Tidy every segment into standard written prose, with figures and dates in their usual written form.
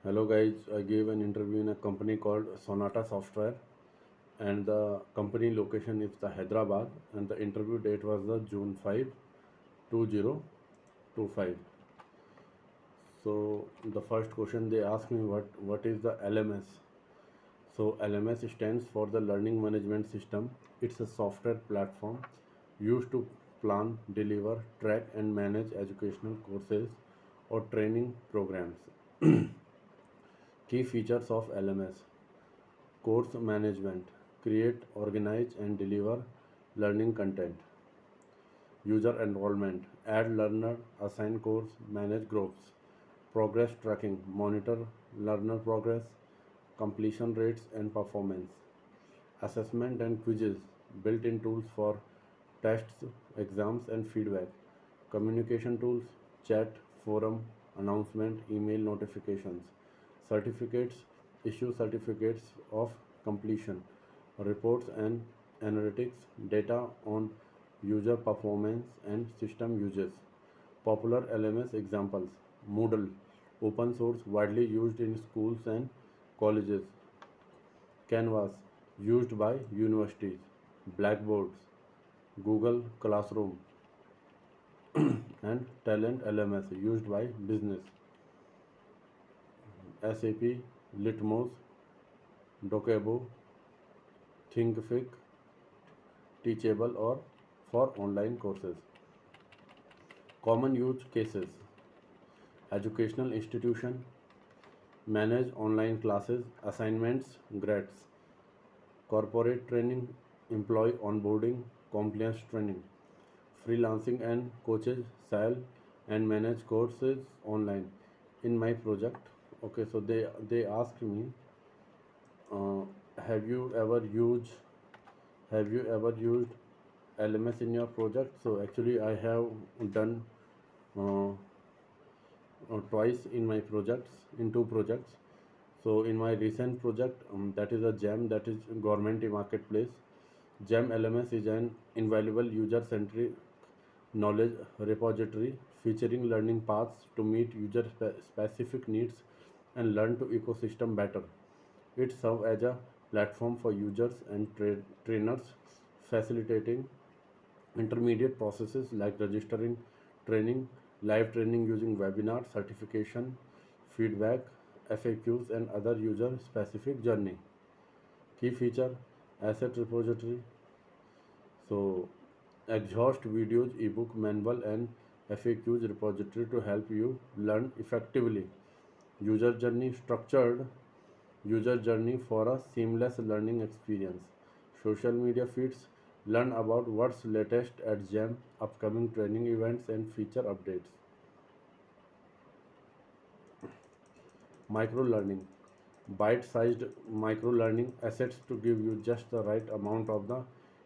Hello guys, I gave an interview in a company called Sonata Software, and the company location is the Hyderabad, and the interview date was the June 5, 2025. So the first question they asked me what is the LMS. So LMS stands for the Learning Management System. It's a software platform used to plan, deliver, track and manage educational courses or training programs. Key features of LMS: course management, create, organize, and deliver learning content. User enrollment, add learner, assign course, manage groups. Progress tracking, monitor learner progress, completion rates, and performance. Assessment and quizzes, built in tools for tests, exams, and feedback. Communication tools, chat, forum, announcement, email notifications. Certificates, issue certificates of completion. Reports and analytics, data on user performance and system uses. Popular LMS examples: Moodle, open source, widely used in schools and colleges. Canvas, used by universities. Blackboards, Google Classroom, and Talent LMS, used by business. SAP, Litmos, Docebo, Thinkific, Teachable, or for online courses. Common use cases: educational institution, manage online classes, assignments, grades. Corporate training, employee onboarding, compliance training. Freelancing and coaches sell and manage courses online. In my project, okay, so they asked me, uh, have you ever used have you ever used LMS in your project? So actually I have done uh, twice in my projects, in two projects. So in my recent project, that is a GEM, that is government marketplace. GEM LMS is an invaluable user-centric knowledge repository featuring learning paths to meet user specific needs and learn to ecosystem better. It serves as a platform for users and trainers, facilitating intermediate processes like registering training, live training using webinar, certification, feedback, FAQs, and other user specific journey. Key feature: asset repository. So, exhaust videos, ebook, manual, and FAQs repository to help you learn effectively. User journey, structured user journey for a seamless learning experience. Social media feeds, learn about what's latest at GEM, upcoming training events, and feature updates. Micro learning, bite sized micro learning assets to give you just the right amount of the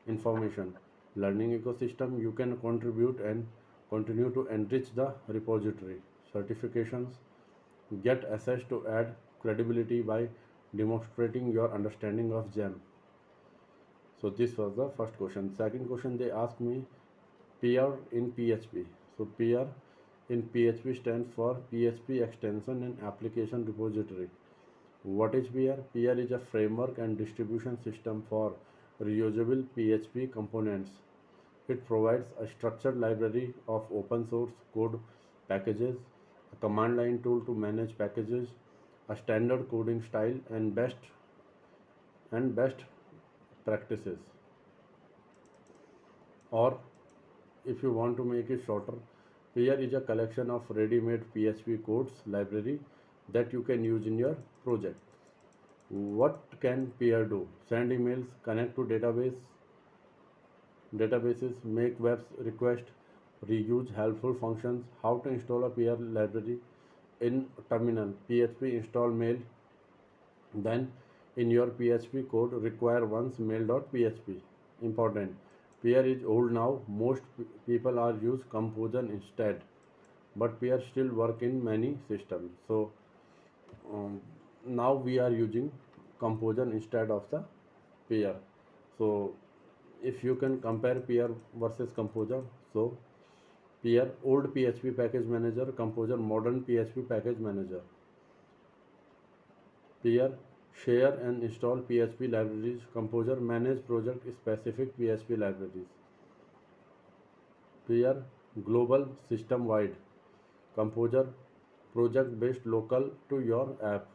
information. Learning ecosystem, you can contribute and continue to enrich the repository. Certifications, get access to add credibility by demonstrating your understanding of GEM. So this was the first question. Second question, they asked me PR in PHP. So PR in PHP stands for PHP Extension and Application Repository. What is PR? PR is a framework and distribution system for reusable PHP components. It provides a structured library of open source code packages, a command line tool to manage packages, a standard coding style, and best practices. Or if you want to make it shorter, PR is a collection of ready-made PHP codes library that you can use in your project. What can PR do? Send emails, connect to databases, make web requests, reuse helpful functions. How to install a PR library? In terminal, PHP install mail, then in your PHP code require once mail.php. Important. PR is old now. Most people are use Composer instead, but PR still work in many systems. So um, now we are using Composer instead of the PR. So if you can compare PR versus Composer, so PR old PHP package manager, Composer modern PHP package manager. Peer, share and install PHP libraries. Composer, manage project specific PHP libraries. Peer, global system wide. Composer, project based local to your app.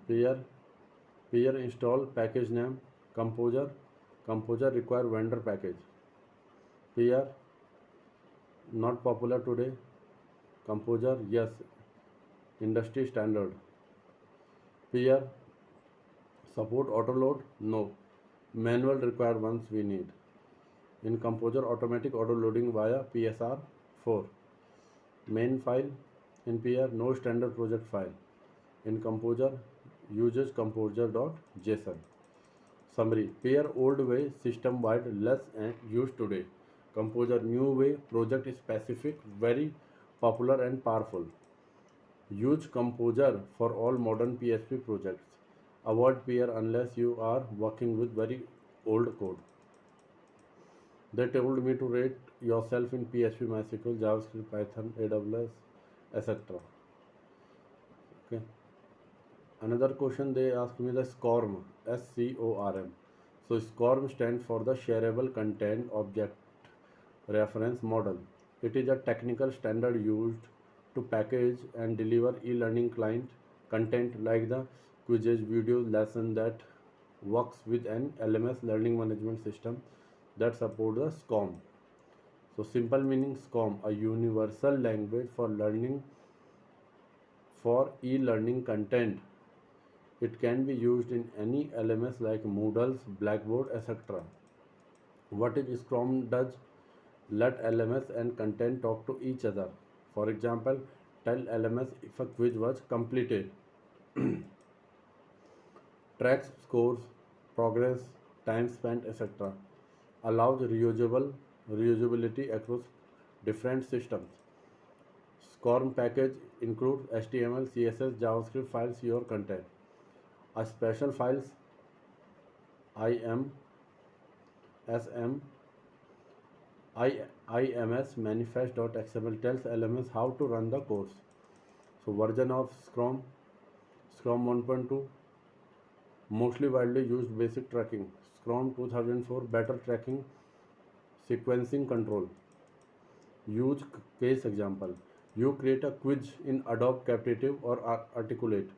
Peer, peer install package name. Composer, composer require vendor package. Peer, not popular today. Composer, yes, industry standard. Peer, support autoload? No. Manual required ones we need. In Composer, automatic autoloading via PSR 4. Main file. In Peer, no standard project file. In Composer, uses composer.json. Summary. Peer, old way, system wide, less used today. Composer, new way, project specific, very popular and powerful. Use Composer for all modern PHP projects. Avoid Peer unless you are working with very old code. They told me to rate yourself in PHP, MySQL, JavaScript, Python, AWS, etc. Okay. Another question they asked me the SCORM, SCORM. So SCORM stands for the Shareable Content Object Reference Model. It is a technical standard used to package and deliver e-learning client content like the quizzes, videos, lesson that works with an LMS learning management system that support the SCORM. So simple meaning SCORM, a universal language for learning for e-learning content. It can be used in any LMS like Moodles, Blackboard, etc. What is Scrum does? Let LMS and content talk to each other. For example, tell LMS if a quiz was completed, tracks scores, progress, time spent, etc. Allows reusability across different systems. SCORM package includes HTML, CSS, JavaScript files your content. A special files IM, SM, IMS manifest.xml tells LMS how to run the course. So version of Scrum 1.2, mostly widely used basic tracking. Scrum 2004, better tracking, sequencing control. Use case example. You create a quiz in Adobe Captive or Articulate.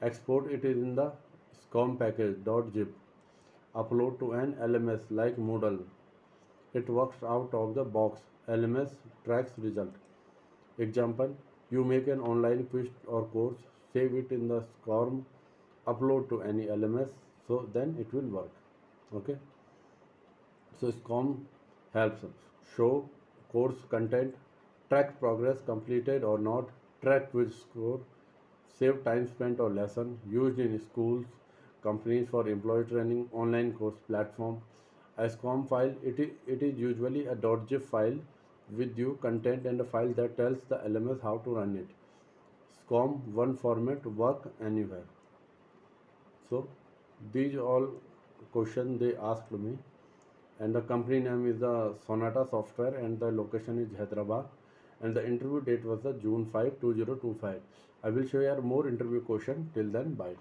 Export it in the SCORM package .zip. Upload to an LMS like Moodle. It works out of the box. LMS tracks result. Example, you make an online quiz or course, save it in the SCORM, upload to any LMS, so then it will work. Okay. So SCORM helps show course content, track progress completed or not, track quiz score, save time spent or lesson, used in schools, companies for employee training, online course platform. A SCORM file, it is usually a .zip file with due content and a file that tells the LMS how to run it. SCORM one format work anywhere. So these all questions they asked me, and the company name is the Sonata Software and the location is Hyderabad, and the interview date was the June 5, 2025. I will share more interview question. Till then, bye.